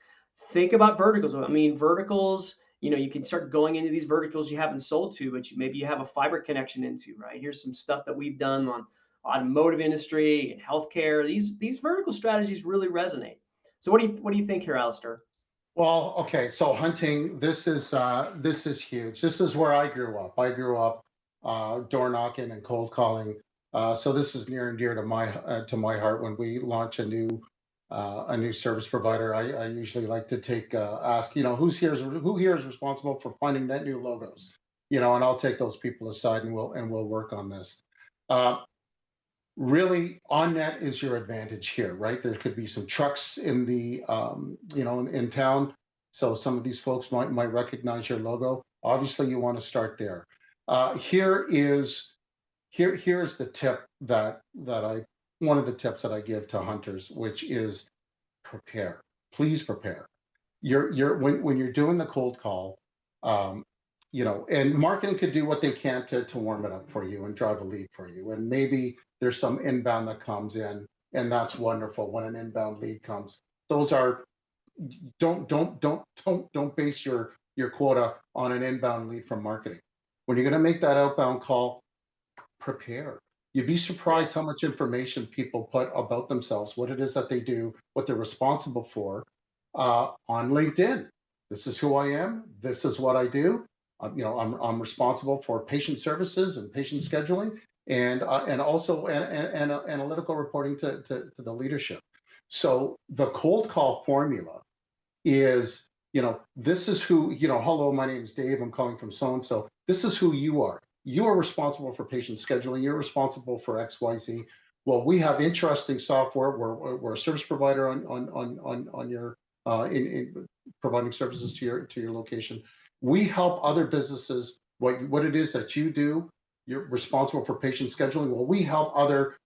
Think about verticals. I mean, verticals, you can start going into these verticals you haven't sold to, but maybe you have a fiber connection into, right? Here's some stuff that we've done on automotive industry and healthcare. These vertical strategies really resonate. So what do you think here, Allister? Well, okay, so hunting, this is huge. This is where I grew up. I grew up door knocking and cold calling. So this is near and dear to my heart. When we launch a new service provider, I usually like to ask, who here is responsible for finding net new logos, and I'll take those people aside and we'll work on this. Really, on net is your advantage here, right? There could be some trucks in the in town, so some of these folks might recognize your logo. Obviously, you want to start there. Here is the tip that I one of the tips that I give to hunters, which is prepare. Please prepare. When you're doing the cold call, and marketing could do what they can to warm it up for you and drive a lead for you. And maybe there's some inbound that comes in, and that's wonderful when an inbound lead comes. Those are don't base your quota on an inbound lead from marketing. When you're going to make that outbound call, prepare. You'd be surprised how much information people put about themselves, what it is that they do, what they're responsible for on LinkedIn. This is who I am. This is what I do. I'm responsible for patient services and patient scheduling, and also analytical reporting to the leadership. So the cold call formula is, this is who, hello, my name is Dave. I'm calling from so and so. This is who you are. You are responsible for patient scheduling. You're responsible for XYZ. Well, we have interesting software. We're a service provider on your in providing services to your location. We help other businesses, what it is that you do. You're responsible for patient scheduling. Well, we help other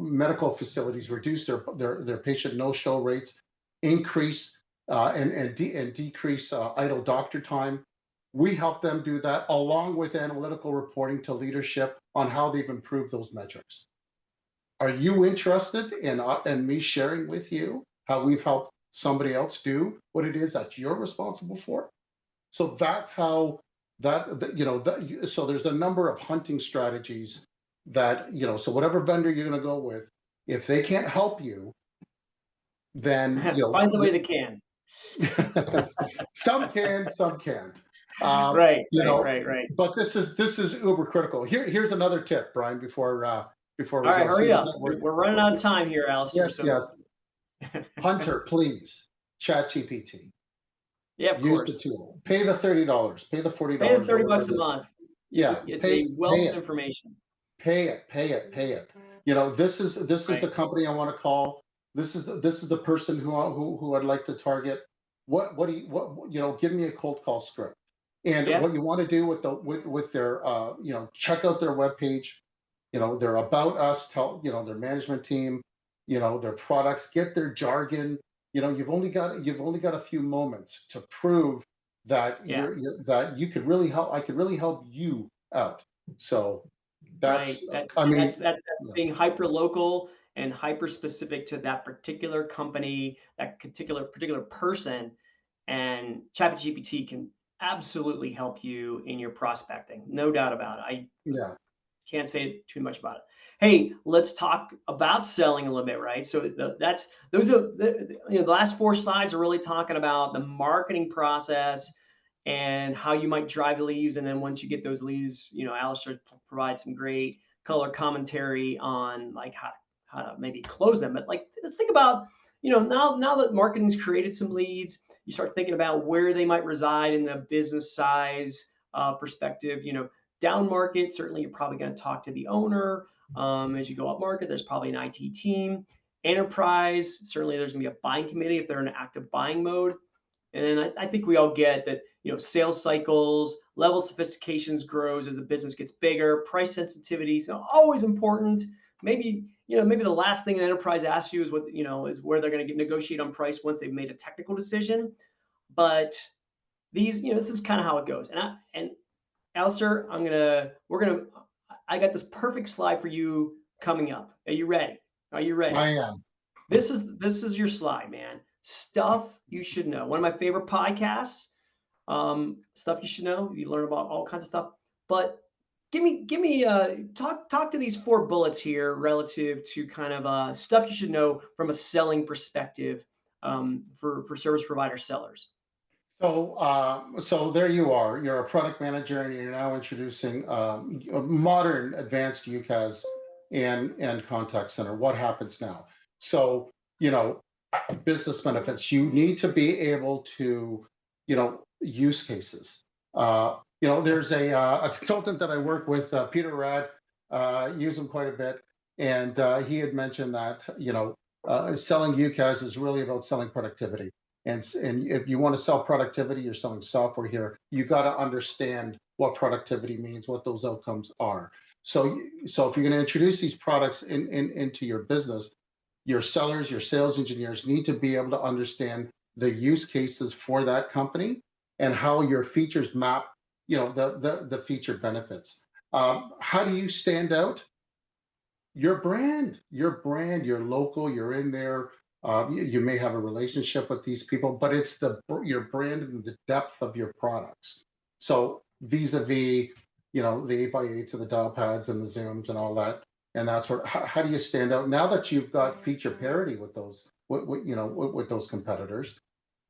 medical facilities reduce their patient no-show rates, increase and decrease idle doctor time. We help them do that along with analytical reporting to leadership on how they've improved those metrics. Are you interested in me sharing with you how we've helped somebody else do what it is that you're responsible for? So that's how so there's a number of hunting strategies that, so whatever vendor you're going to go with, if they can't help you, then find somebody that can. Some can, some can't. Right. But this is uber critical. Here's another tip, Brian, before we All right, go. hurry up. We're running out of time here, Allister. Yes. Hunter, please, ChatGPT. Yeah, of Use course. the tool. Pay the $30. Pay the $40. Pay the $30 a month. Yeah, it's a wealth of information. Pay it. This is the company I want to call. This is the person who I'd like to target. Give me a cold call script. And what you want to do with their check out their webpage, their about us, their management team, their products, get their jargon. You've only got a few moments to prove that that you could really help. I could really help you out. So that's that's being hyper local and hyper specific to that particular company, that particular person. And ChatGPT can absolutely help you in your prospecting, no doubt about it. I can't say too much about it. Hey, let's talk about selling a little bit, right? So the last 4 slides are really talking about the marketing process and how you might drive the leads. And then once you get those leads, Allister provides some great color commentary on like how to maybe close them. But like, let's think about, now that marketing's created some leads, you start thinking about where they might reside in the business size perspective. Down market, certainly you're probably going to talk to the owner. As you go up market, there's probably an IT team. Enterprise, certainly there's going to be a buying committee if they're in active buying mode. And I think we all get that, sales cycles, level of sophistications grows as the business gets bigger. Price sensitivity is always important. Maybe the last thing an enterprise asks you is is where they're going to negotiate on price once they've made a technical decision. But this is kind of how it goes. And Allister, I got this perfect slide for you coming up. Are you ready? Are you ready? I am. This is your slide, man. Stuff you should know. One of my favorite podcasts. Stuff you should know. You learn about all kinds of stuff. But give me talk to these 4 bullets here relative to kind of stuff you should know from a selling perspective for service provider sellers. So there you are. You're a product manager, and you're now introducing modern advanced UCaaS and contact center. What happens now? So business benefits. You need to be able to use cases. There's a consultant that I work with, Peter Rad, use him quite a bit, and he had mentioned that selling UCaaS is really about selling productivity. And if you want to sell productivity, you're selling software here. You got to understand what productivity means, what those outcomes are. So if you're going to introduce these products into your business, your sellers, your sales engineers need to be able to understand the use cases for that company and how your features map, the feature benefits. How do you stand out? Your brand, you're local, you're in there. You may have a relationship with these people, but it's your brand and the depth of your products. So vis-a-vis, the 8x8 to the dial pads and the Zooms and all that, and that sort of, how do you stand out now that you've got feature parity with those, with those competitors?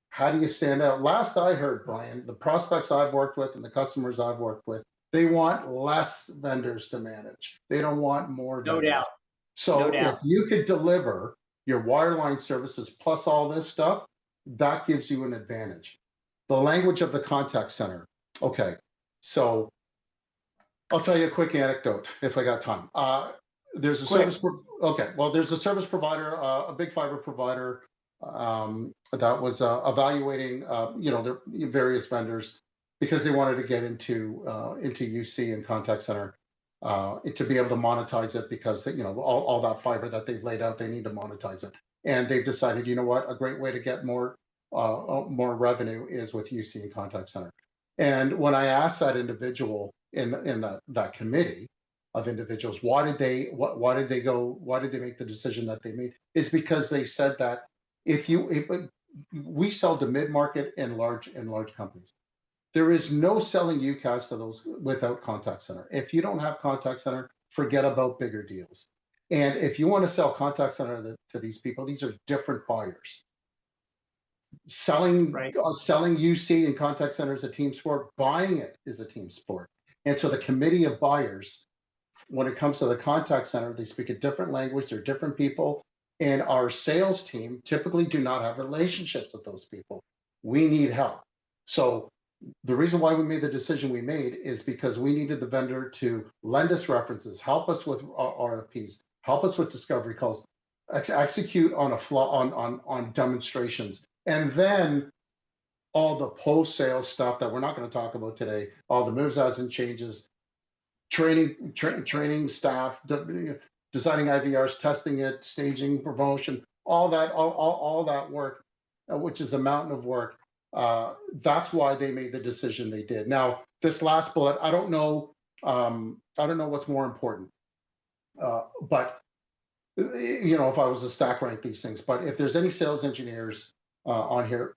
How do you stand out? Last I heard, Brian, the prospects I've worked with and the customers I've worked with, they want less vendors to manage. They don't want more vendors. No doubt. So if you could deliver your wireline services plus all this stuff, that gives you an advantage. The language of the contact center. Okay, so I'll tell you a quick anecdote if I got time. There's a service provider, a big fiber provider that was evaluating their various vendors because they wanted to get into UC and contact center to be able to monetize it, because all that fiber that they've laid out, they need to monetize it. And they've decided, a great way to get more revenue is with UC and contact center. And when I asked that individual in that committee of individuals, why did they make the decision that they made, is because they said that if we sell to mid-market and large companies. There is no selling UCaaS to those without contact center. If you don't have contact center, forget about bigger deals. And if you want to sell contact center to these people, these are different buyers. Selling UC and contact center is a team sport. Buying it is a team sport. And so the committee of buyers, when it comes to the contact center, they speak a different language. They're different people. And our sales team typically do not have relationships with those people. We need help. So the reason why we made the decision we made is because we needed the vendor to lend us references, help us with RFPs, help us with discovery calls, execute on on demonstrations, and then all the post-sales stuff that we're not going to talk about today, all the moves, adds, and changes, training staff, designing IVRs, testing it, staging, promotion, all that work, which is a mountain of work. That's why they made the decision they did. Now, this last bullet, I don't know what's more important, but if I was to stack rank these things, but if there's any sales engineers on here,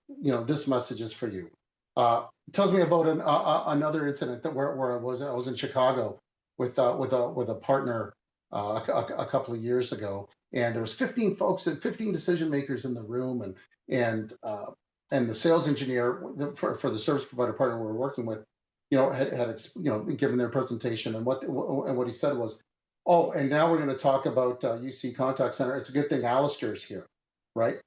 this message is for you. It tells me about another incident that where I was in Chicago with a partner a couple of years ago, and there was 15 folks and 15 decision makers in the room, and the sales engineer for the service provider partner we were working with, had given their presentation, and what he said was, Oh, and now we're going to talk about UC Contact Center. It's a good thing Allister's here, right?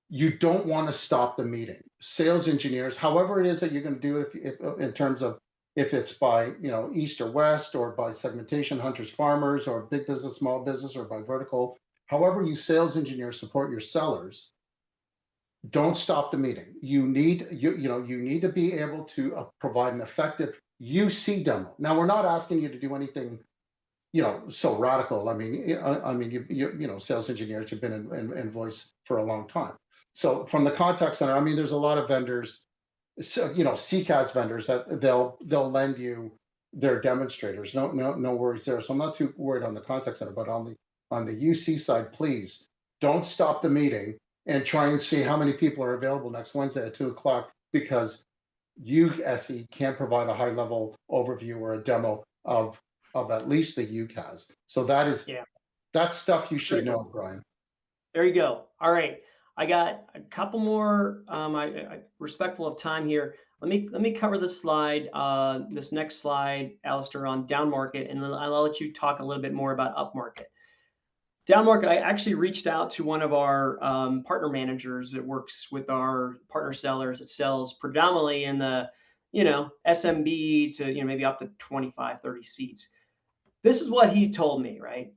You don't want to stop the meeting. Sales engineers, however it is that you're going to do it, if in terms of if it's by east or west, or by segmentation, hunters, farmers, or big business, small business, or by vertical, however you sales engineers support your sellers, don't stop the meeting. You need to be able to provide an effective UC demo. Now, we're not asking you to do anything so radical. I mean, sales engineers have been in voice for a long time. So from the contact center, I mean, there's a lot of vendors, so, CCaaS vendors that they'll lend you their demonstrators. No worries there. So I'm not too worried on the contact center, but on the UC side, please don't stop the meeting and try and see how many people are available next Wednesday at 2 o'clock, because USE can't provide a high level overview or a demo of at least the UCaaS. So Yeah. that's stuff you should Great. know, Brian. There you go. All right. I got a couple more. I respectful of time here. Let me cover this slide, this next slide, Allister, on down market, and then I'll let you talk a little bit more about up market. Down market, I actually reached out to one of our partner managers that works with our partner sellers that sells predominantly in the, SMB to, maybe up to 25, 30 seats. This is what he told me, right?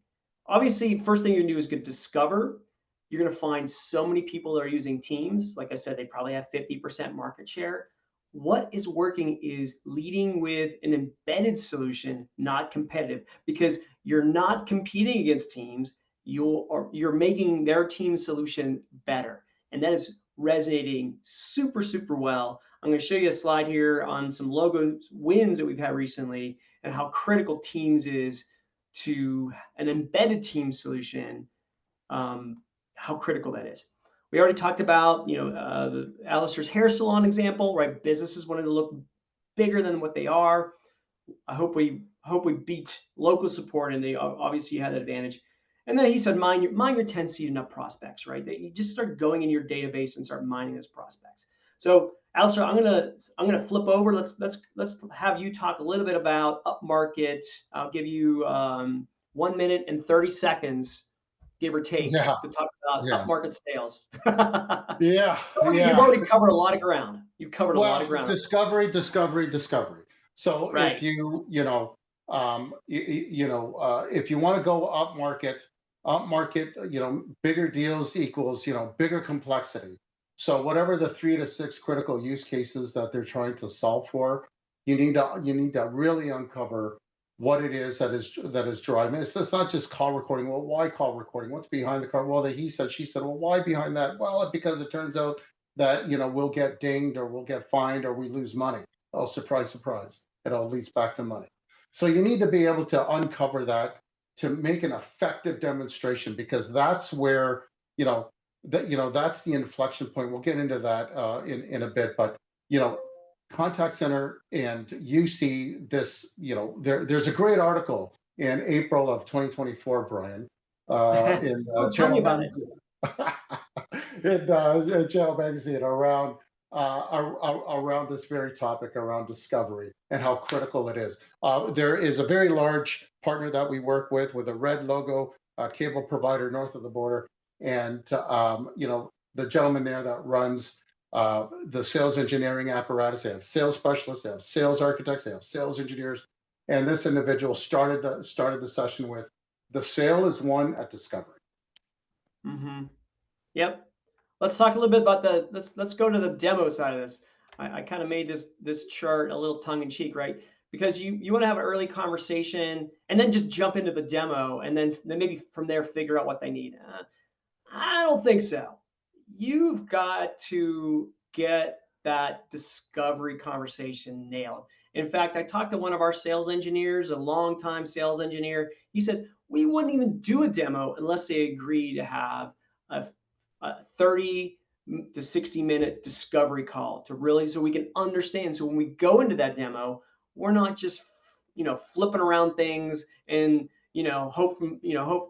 Obviously, first thing you're gonna do is get discover. You're gonna find so many people that are using Teams. Like I said, they probably have 50% market share. What is working is leading with an embedded solution, not competitive, because you're not competing against Teams. You're making their team solution better, and that is resonating super, super well. I'm going to show you a slide here on some logo wins that we've had recently and how critical Teams is to an embedded team solution, how critical that is. We already talked about, the Allister's hair salon example, right? Businesses wanting to look bigger than what they are. I hope we beat local support, and they obviously had that advantage. And then he said, mine your 10 seed and up prospects, right? That you just start going in your database and start mining those prospects. So, Alistair, I'm gonna flip over. Let's have you talk a little bit about upmarket. I'll give you 1 minute and 30 seconds, give or take, Yeah, to talk about yeah, upmarket sales. yeah, You've yeah. already covered a lot of ground. You've covered a lot of Well, ground. discovery. So if Right. if you want to go up market, bigger deals equals, bigger complexity. So whatever the 3 to 6 critical use cases that they're trying to solve for, you need to really uncover what it is that is driving. It's not just call recording. Well, why call recording? What's behind the call? Well, he said, she said. Well, why behind that? Well, because it turns out that we'll get dinged, or we'll get fined, or we lose money. Oh, surprise, surprise. It all leads back to money. So you need to be able to uncover that to make an effective demonstration, because that's where that's the inflection point. We'll get into that in a bit, but you know contact center, and you see this. There's a great article in April of 2024, Brian, in Oh, tell me Channel about it. Magazine. In Channel Magazine, around this very topic, around discovery and how critical it is. There is a very large partner that we work with a red logo, cable provider north of the border, and the gentleman there that runs the sales engineering apparatus. They have sales specialists, they have sales architects, they have sales engineers, and this individual started the session with, the sale is won at discovery. Mm-hmm. Yep. Let's talk a little bit about let's go to the demo side of this. I kind of made this chart a little tongue in cheek, right? Because you want to have an early conversation and then just jump into the demo, and then maybe from there figure out what they need. I don't think so. You've got to get that discovery conversation nailed. In fact, I talked to one of our sales engineers, a longtime sales engineer. He said we wouldn't even do a demo unless they agree to have a 30 to 60-minute discovery call, to really, so we can understand. So when we go into that demo, we're not just flipping around things and hope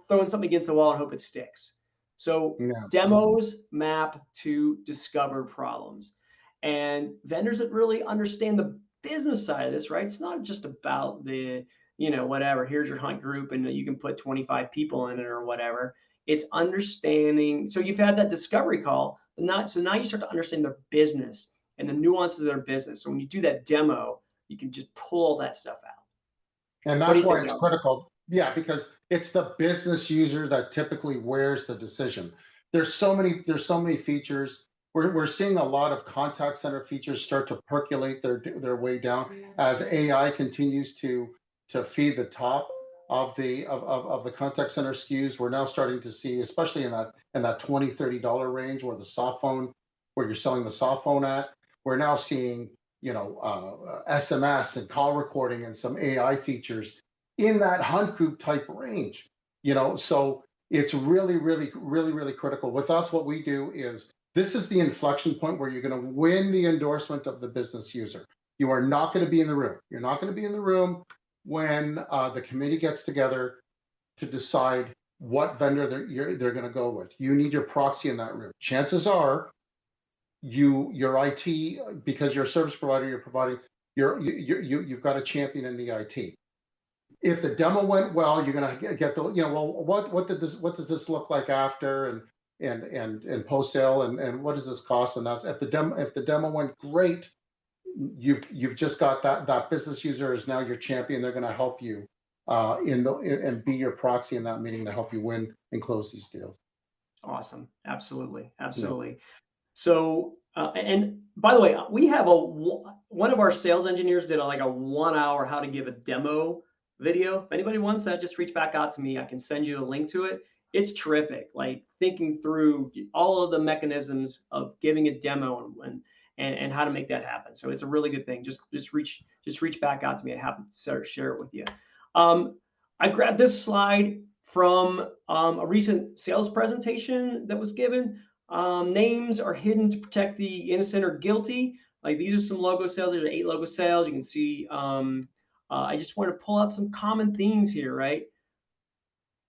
throwing something against the wall and hope it sticks. So Yeah. demos map to discover problems, and vendors that really understand the business side of this, right? It's not just about the whatever, here's your hunt group and you can put 25 people in it or whatever. It's understanding. So you've had that discovery call, so now you start to understand their business and the nuances of their business. So when you do that demo, you can just pull all that stuff out. And What do that's you why think, it's Alex? critical. Yeah, because it's the business user that typically wears the decision. There's so many features. We're seeing a lot of contact center features start to percolate their way down as AI continues to feed the top of the contact center SKUs. We're now starting to see, especially in that $20-$30 range, where you're selling the soft phone at. We're now seeing SMS and call recording and some AI features in that hunt group type range. So it's really, really, really, really critical. With us, what we do is this is the inflection point where you're going to win the endorsement of the business user. You are not going to be in the room. You're not going to be in the room when the committee gets together to decide what vendor they're going to go with. You need your proxy in that room. Chances are your IT, because you're a service provider, you've got a champion in the IT. If the demo went well, you're going to get the, well, what does this look like after and post sale and what does this cost? And that's if the demo went great, you've just got that business user is now your champion. They're going to help you and be your proxy in that meeting to help you win and close these deals. Awesome. Absolutely. Yeah. Absolutely. So, and by the way, we have one of our sales engineers did like a 1 hour how to give a demo video. If anybody wants that, just reach back out to me. I can send you a link to it. It's terrific. Like thinking through all of the mechanisms of giving a demo and how to make that happen. So it's a really good thing. Just reach back out to me. I'm happy to share it with you. I grabbed this slide from a recent sales presentation that was given. Names are hidden to protect the innocent or guilty. Like these are some logo sales. There's 8 logo sales. You can see. I just want to pull out some common themes here, right?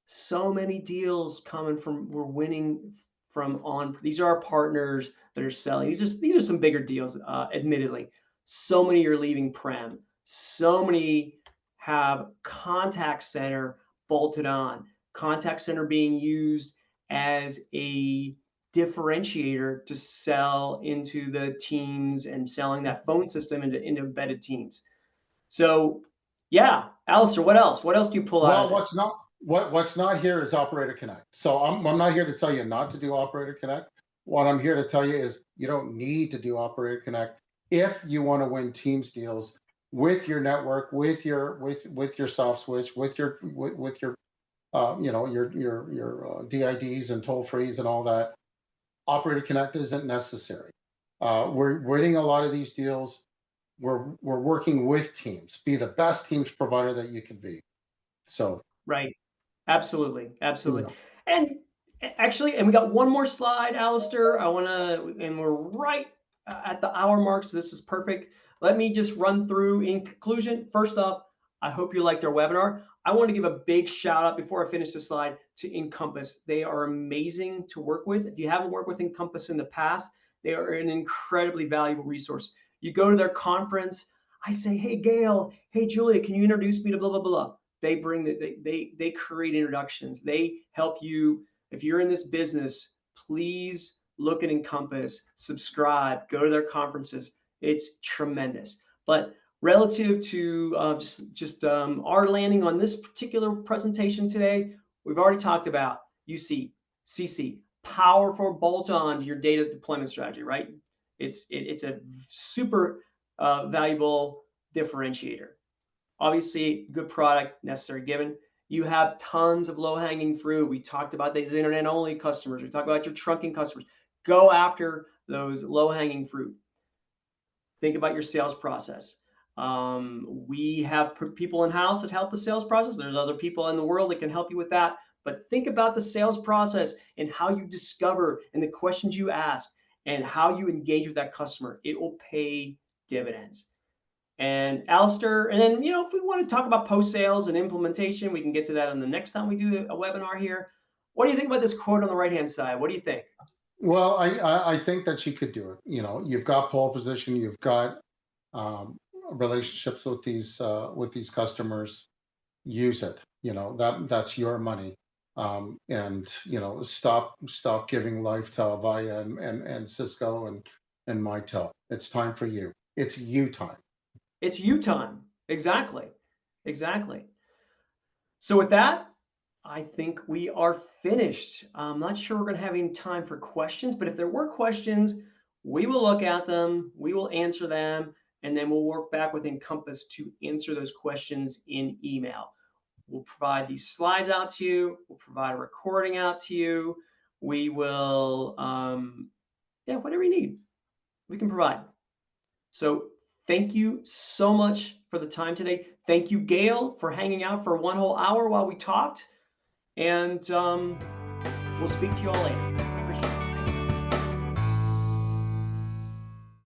So many deals coming from we're winning from on. These are our partners that are selling. These are some bigger deals. Admittedly, so many are leaving prem. So many have contact center bolted on. Contact center being used as a differentiator to sell into the teams and selling that phone system into embedded teams. So yeah, Allister, what else? What else do you pull out of Well, this? what's not here is Operator Connect. So I'm not here to tell you not to do Operator Connect. What I'm here to tell you is you don't need to do Operator Connect if you want to win Teams deals with your network, with your soft switch, with your DIDs and toll frees and all that. Operator Connect isn't necessary. We're winning a lot of these deals. We're working with Teams. Be the best Teams provider that you can be. So. Right. Absolutely. Yeah. Absolutely. And actually, and we got one more slide, Allister. And we're right at the hour mark, so this is perfect. Let me just run through in conclusion. First off, I hope you liked our webinar. I want to give a big shout out before I finish the slide to Encompass. They are amazing to work with. If you haven't worked with Encompass in the past, they are an incredibly valuable resource. You go to their conference, I say, hey, Gail, hey, Julia, can you introduce me to blah, blah, blah. They bring they create introductions. They help you. If you're in this business, please look at Encompass, subscribe, go to their conferences. It's tremendous. But relative to just our landing on this particular presentation today, we've already talked about UC, CC, powerful bolt-on to your data deployment strategy, right? It's a super valuable differentiator. Obviously, good product, necessary given. You have tons of low-hanging fruit. We talked about these internet-only customers. We talked about your trunking customers. Go after those low-hanging fruit. Think about your sales process. We have people in-house that help the sales process. There's other people in the world that can help you with that. But think about the sales process and how you discover and the questions you ask and how you engage with that customer. It will pay dividends. And Allister, and then, if we want to talk about post-sales and implementation, we can get to that on the next time we do a webinar here. What do you think about this quote on the right-hand side? What do you think? Well, I think that she could do it. You've got pole position, you've got relationships with these customers. use it. That's your money. And stop giving life to Avaya and Cisco and Mitel. It's time for you. It's you time. It's you time. Exactly. Exactly. So with that, I think we are finished. I'm not sure we're going to have any time for questions, but if there were questions, we will look at them, we will answer them, and then we'll work back with Encompass to answer those questions in email. We'll provide these slides out to you. We'll provide a recording out to you. We will, whatever you need, we can provide. So thank you so much for the time today. Thank you, Gail, for hanging out for one whole hour while we talked. And we'll speak to you all later.